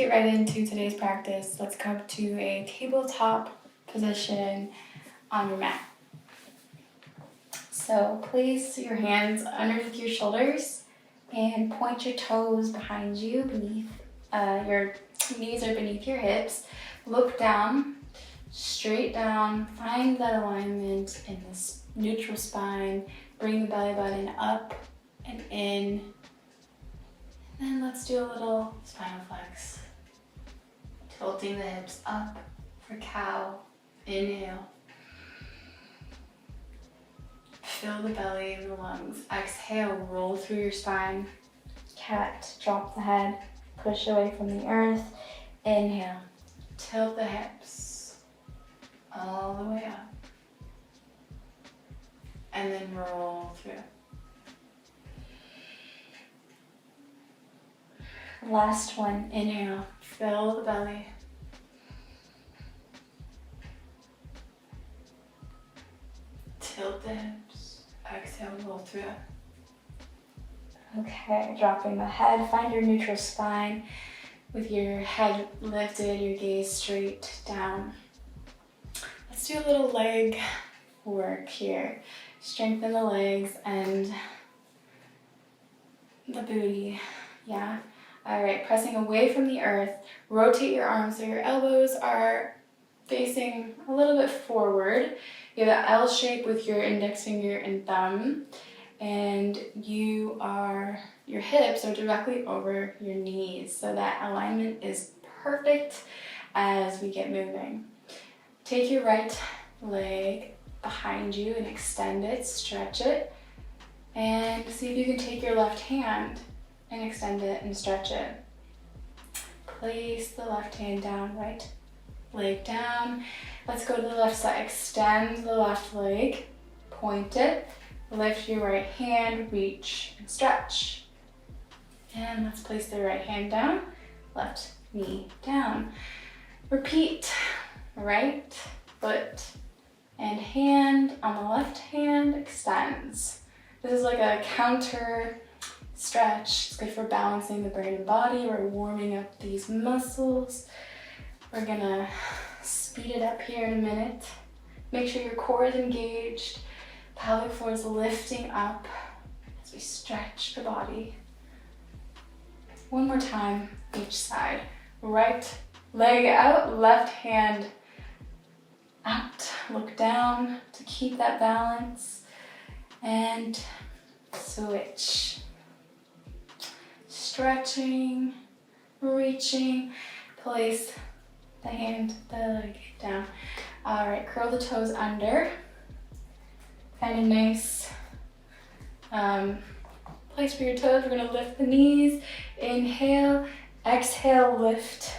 get right into today's practice. Let's come to a tabletop position on your mat. So place your hands underneath your shoulders and point your toes behind you, beneath your knees are beneath your hips. Look down, straight down, find that alignment in this neutral spine. Bring the belly button up and in. And then let's do a little spinal flex. Tilting the hips up for cow. Inhale. Fill the belly and the lungs. Exhale, roll through your spine. Cat, drop the head, push away from the earth. Inhale, tilt the hips all the way up. And then roll through. Last one, inhale, fill the belly. Tilt the hips, exhale, roll through. Okay, dropping the head, find your neutral spine with your head lifted, your gaze straight down. Let's do a little leg work here. Strengthen the legs and the booty, yeah? All right, pressing away from the earth, rotate your arms so your elbows are facing a little bit forward. You have an L shape with your index finger and thumb, and your hips are directly over your knees, so that alignment is perfect as we get moving. Take your right leg behind you and extend it, stretch it, and see if you can take your left hand and extend it and stretch it. Place the left hand down, right leg down. Let's go to the left side. Extend the left leg, point it, lift your right hand, reach and stretch. And let's place the right hand down, left knee down. Repeat, right foot and hand on the left hand extends. This is like a counter stretch. It's good for balancing the brain and body. We're warming up these muscles. We're gonna speed it up here in a minute. Make sure your core is engaged. Pelvic floor is lifting up as we stretch the body. One more time, each side. Right leg out, left hand out. Look down to keep that balance. And switch. Stretching, reaching, place the leg down. All right, curl the toes under. Find a nice place for your toes. We're gonna lift the knees. Inhale, exhale, lift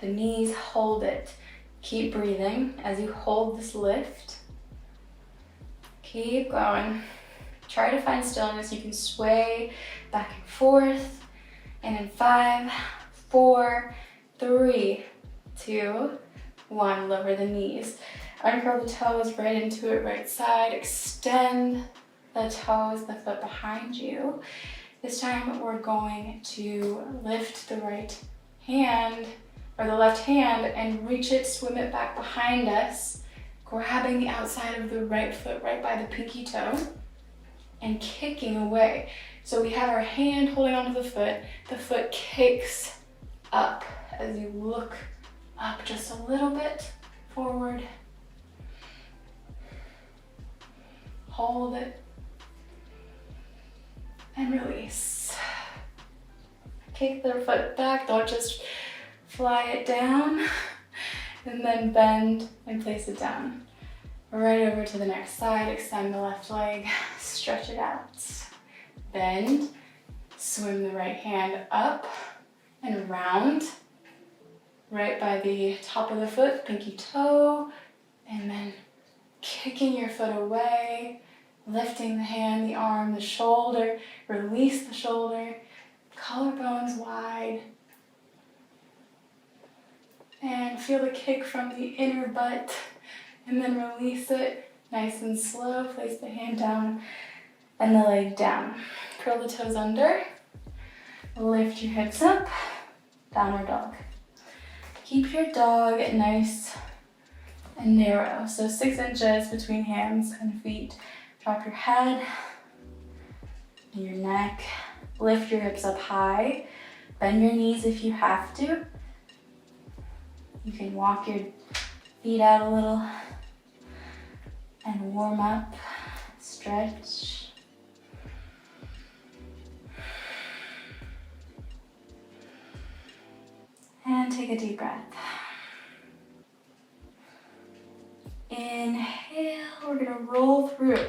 the knees, hold it. Keep breathing as you hold this lift. Keep going. Try to find stillness. You can sway back and forth. And in 5, 4, 3, 2, 1, lower the knees. Uncurl the toes right into it, right side. Extend the toes, the foot behind you. This time we're going to lift the right hand, or the left hand, and reach it, swim it back behind us, grabbing the outside of the right foot right by the pinky toe, and kicking away. So we have our hand holding onto the foot kicks up as you look up just a little bit forward. Hold it and release. Kick the foot back, don't just fly it down, and then bend and place it down. Right over to the next side, extend the left leg, stretch it out. Bend, swim the right hand up and around, right by the top of the foot, pinky toe, and then kicking your foot away, lifting the hand, the arm, the shoulder, release the shoulder, collarbones wide, and feel the kick from the inner butt, and then release it nice and slow. Place the hand down and the leg down. Curl the toes under, lift your hips up, downward dog. Keep your dog nice and narrow. So 6 inches between hands and feet. Drop your head and your neck. Lift your hips up high. Bend your knees if you have to. You can walk your feet out a little and warm up, stretch. And take a deep breath. Inhale, we're gonna roll through.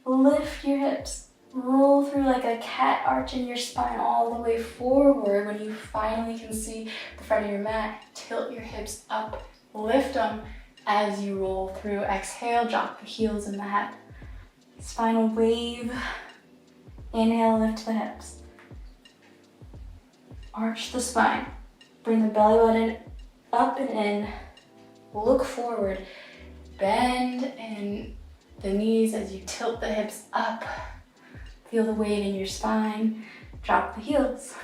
Lift your hips. Roll through like a cat, arching your spine all the way forward. When you finally can see the front of your mat, tilt your hips up, lift them as you roll through. Exhale, drop the heels in the mat. Spinal wave. Inhale, lift the hips. Arch the spine. Bring the belly button up and in. Look forward. Bend in the knees as you tilt the hips up. Feel the weight in your spine. Drop the heels.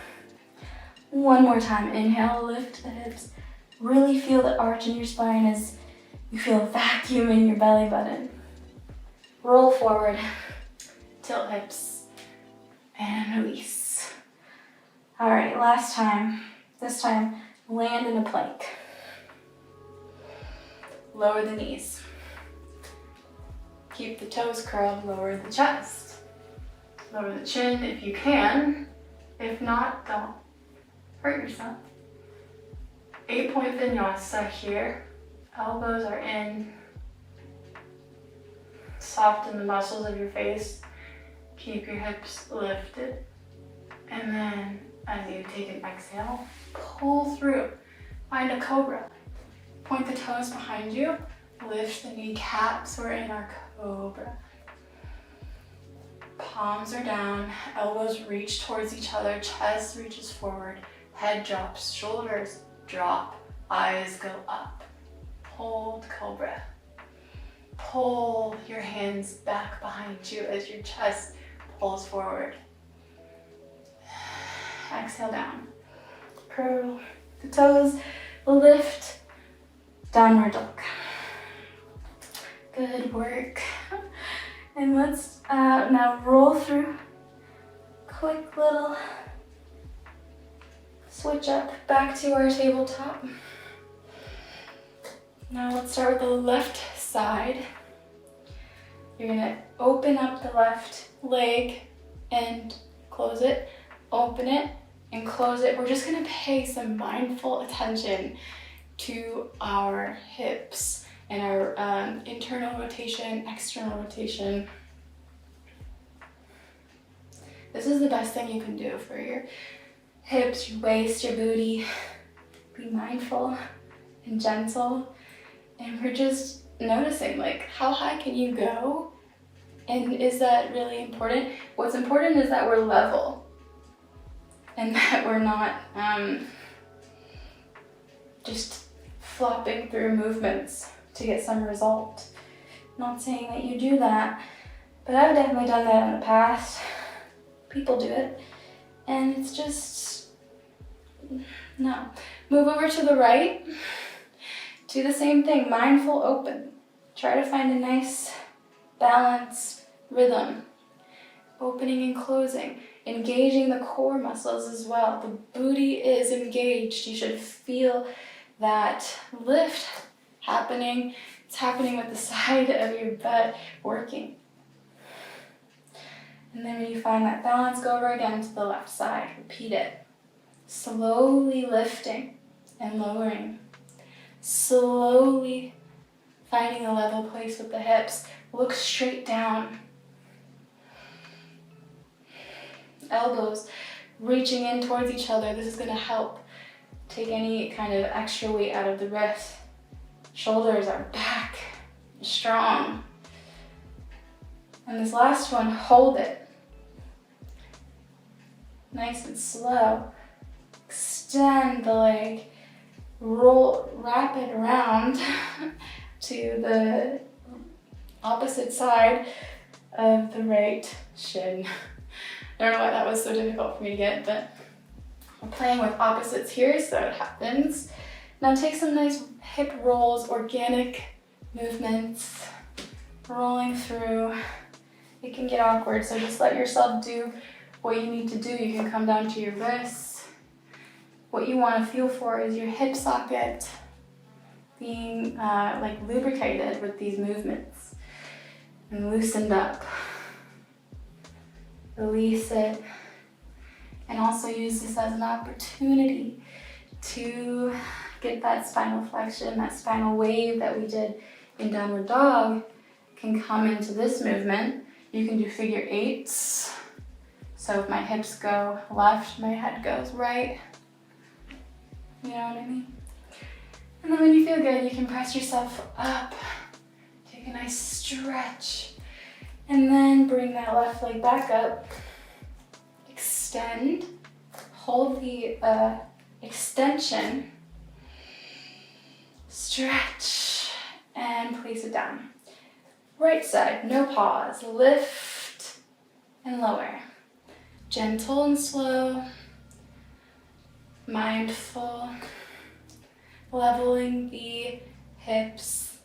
One more time. Inhale, lift the hips. Really feel the arch in your spine as you feel a vacuum in your belly button. Roll forward. Tilt hips. And release. All right, last time. This time, land in a plank. Lower the knees. Keep the toes curled, lower the chest. Lower the chin if you can. If not, don't hurt yourself. 8-point Vinyasa here. Elbows are in. Soften the muscles of your face. Keep your hips lifted. And then, as you take an exhale, pull through. Find a cobra. Point the toes behind you. Lift the kneecaps. We're in our cobra. Palms are down. Elbows reach towards each other. Chest reaches forward. Head drops. Shoulders drop. Eyes go up. Hold cobra. Pull your hands back behind you as your chest pulls forward. Exhale down. Curl the toes. Lift. Downward dog. Good work. And let's now roll through. Quick little switch up back to our tabletop. Now let's start with the left side. You're gonna open up the left leg and close it. Open it and close it. We're just gonna pay some mindful attention to our hips and our internal rotation, external rotation. This is the best thing you can do for your hips, your waist, your booty. Be mindful and gentle. And we're just noticing, like, how high can you go? And is that really important? What's important is that we're level and that we're not just flopping through movements to get some result. Not saying that you do that, but I've definitely done that in the past. People do it, and it's just, no. Move over to the right. Do the same thing, mindful open. Try to find a nice balanced rhythm. Opening and closing, engaging the core muscles as well. The booty is engaged. You should feel that lift happening. It's happening with the side of your butt working. And then when you find that balance, go over again to the left side. Repeat it. Slowly lifting and lowering. Slowly finding a level place with the hips. Look straight down. Elbows reaching in towards each other. This is going to help take any kind of extra weight out of the wrist. Shoulders are back, strong. And this last one, hold it. Nice and slow. Extend the leg. Roll, wrap it around to the opposite side of the right shin. I don't know why that was so difficult for me to get, but I'm playing with opposites here, so it happens. Now take some nice hip rolls, organic movements, rolling through. It can get awkward, so just let yourself do what you need to do. You can come down to your wrists. What you want to feel for is your hip socket being like lubricated with these movements and loosened up. Release it, and also use this as an opportunity to get that spinal flexion, that spinal wave that we did in downward dog can come into this movement. You can do figure eights. So if my hips go left, my head goes right. You know what I mean? And then when you feel good, you can press yourself up. Take a nice stretch. And then bring that left leg back up. Extend. Hold the extension. Stretch. And place it down. Right side, no pause. Lift and lower. Gentle and slow. Mindful. Leveling the hips.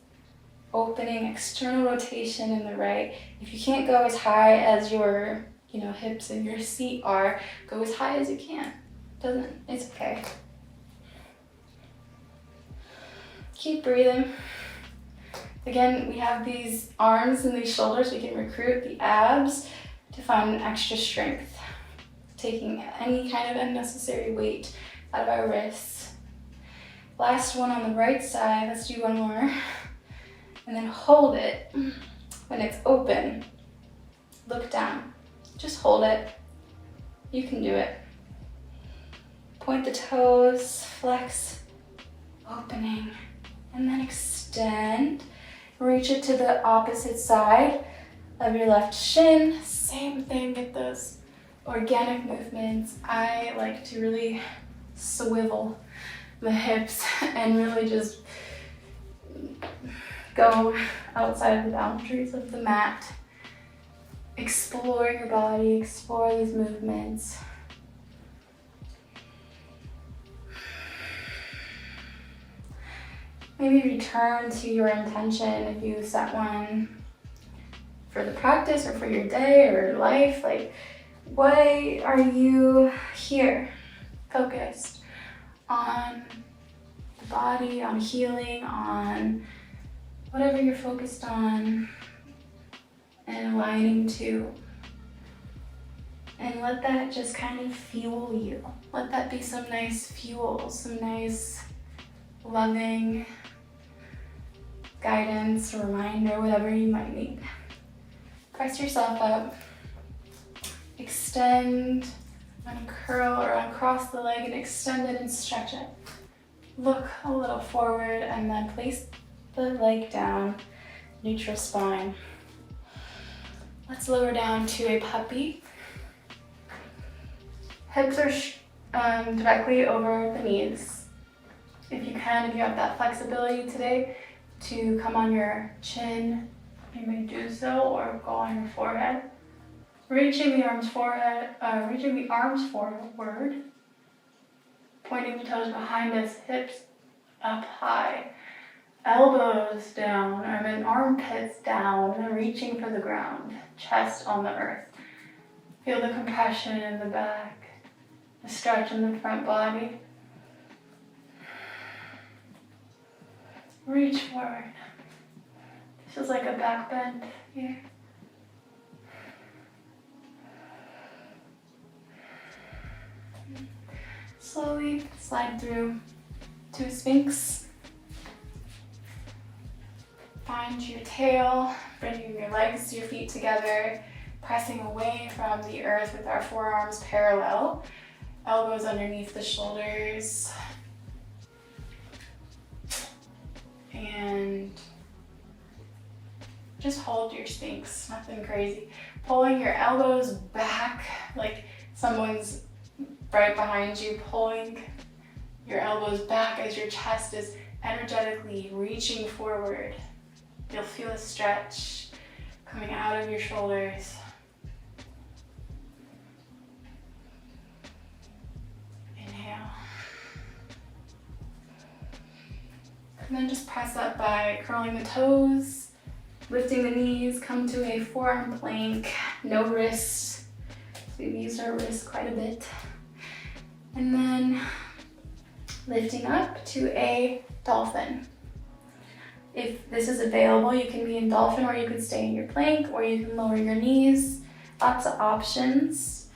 Opening external rotation in the right. If you can't go as high as your hips and your seat are, go as high as you can. It's okay. Keep breathing. Again, we have these arms and these shoulders. We can recruit the abs to find extra strength. Taking any kind of unnecessary weight out of our wrists. Last one on the right side. Let's do one more. And then hold it when it's open. Look down. Just hold it. You can do it. Point the toes, flex, opening, and then extend. Reach it to the opposite side of your left shin. Same thing, get those organic movements. I like to really swivel the hips and really just go outside of the boundaries of the mat. Explore your body, explore these movements. Maybe return to your intention if you set one for the practice or for your day or your life. Like, why are you here? Focused on the body, on healing, on whatever you're focused on and aligning to. And let that just kind of fuel you. Let that be some nice fuel, some nice loving guidance, reminder, whatever you might need. Press yourself up. Extend, uncurl or uncross the leg and extend it and stretch it. Look a little forward and then place the leg down, neutral spine. Let's lower down to a puppy. Hips are directly over the knees. If you have that flexibility today to come on your chin, you may do so, or go on your forehead. Reaching the arms forward, pointing the toes behind us, hips up high. Elbows down, armpits down, and reaching for the ground, chest on the earth. Feel the compression in the back, the stretch in the front body. Reach forward. This is like a back bend here. Slowly slide through to a sphinx. Find your tail, bringing your legs, your feet together, pressing away from the earth with our forearms parallel, elbows underneath the shoulders, and just hold your sphinx, nothing crazy. Pulling your elbows back like someone's right behind you, pulling your elbows back as your chest is energetically reaching forward. You'll feel a stretch coming out of your shoulders. Inhale. And then just press up by curling the toes, lifting the knees, come to a forearm plank, no wrists. So we've used our wrists quite a bit. And then lifting up to a dolphin. If this is available, you can be in dolphin, or you can stay in your plank, or you can lower your knees. Lots of options.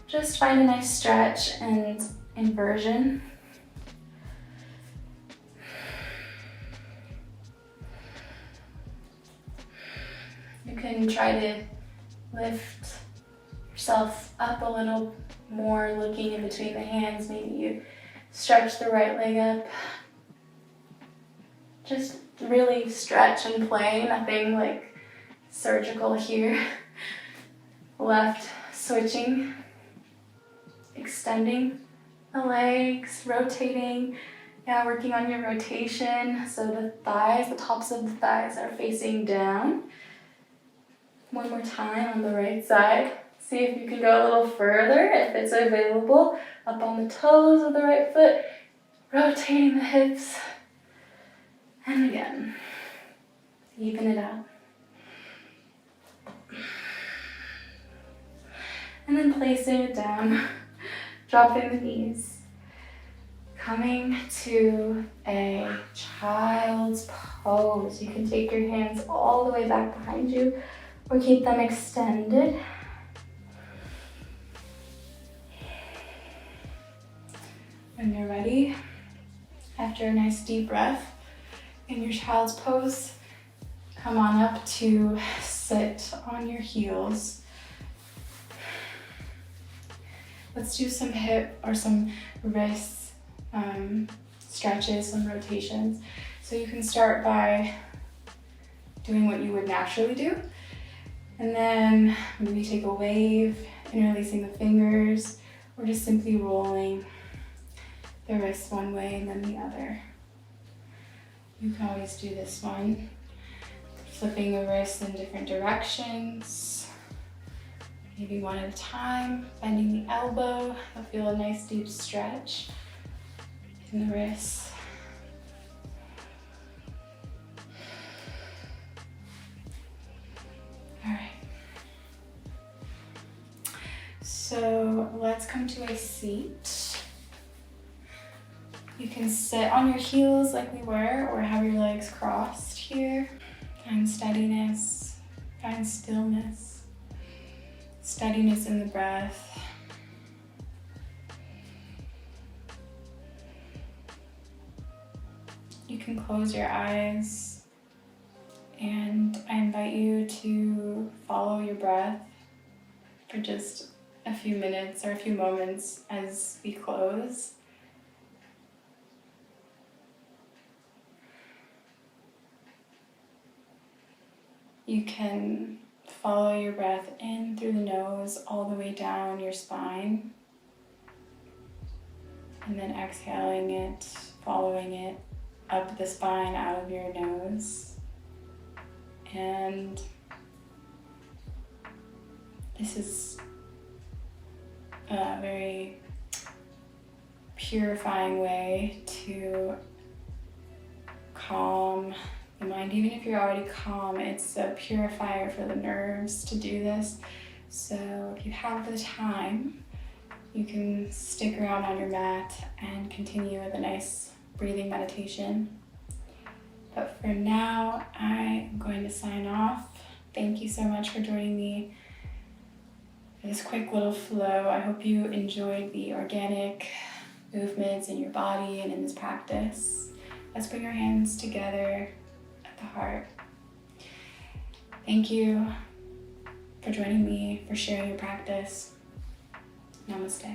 Just find a nice stretch and inversion. You can try to lift yourself up a little more, looking in between the hands. Maybe you stretch the right leg up. Just really stretch and play, nothing like surgical here. Left switching, extending the legs, rotating. Yeah, working on your rotation. So the thighs, the tops of the thighs are facing down. One more time on the right side. See if you can go a little further, if it's available. Up on the toes of the right foot, rotating the hips. And again, even it out. And then placing it down, dropping the knees. Coming to a child's pose. You can take your hands all the way back behind you, or keep them extended. When you're ready, after a nice deep breath, in your child's pose, come on up to sit on your heels. Let's do some hip or some wrist stretches, some rotations. So you can start by doing what you would naturally do, and then maybe take a wave, interlacing the fingers, or just simply rolling the wrists one way and then the other. You can always do this one, flipping the wrists in different directions, maybe one at a time, bending the elbow. You'll feel a nice deep stretch in the wrists. All right. So let's come to a seat. You can sit on your heels like we were, or have your legs crossed here. Find steadiness, find stillness, steadiness in the breath. You can close your eyes, and I invite you to follow your breath for just a few minutes or a few moments as we close. You can follow your breath in through the nose all the way down your spine, and then exhaling it, following it up the spine out of your nose. And this is a very purifying way to calm the mind. Even if you're already calm, it's a purifier for the nerves to do this. So if you have the time, you can stick around on your mat and continue with a nice breathing meditation. But for now, I'm going to sign off. Thank you so much for joining me for this quick little flow. I hope you enjoyed the organic movements in your body and in this practice. Let's bring our hands together at the heart. Thank you for joining me, for sharing your practice. Namaste.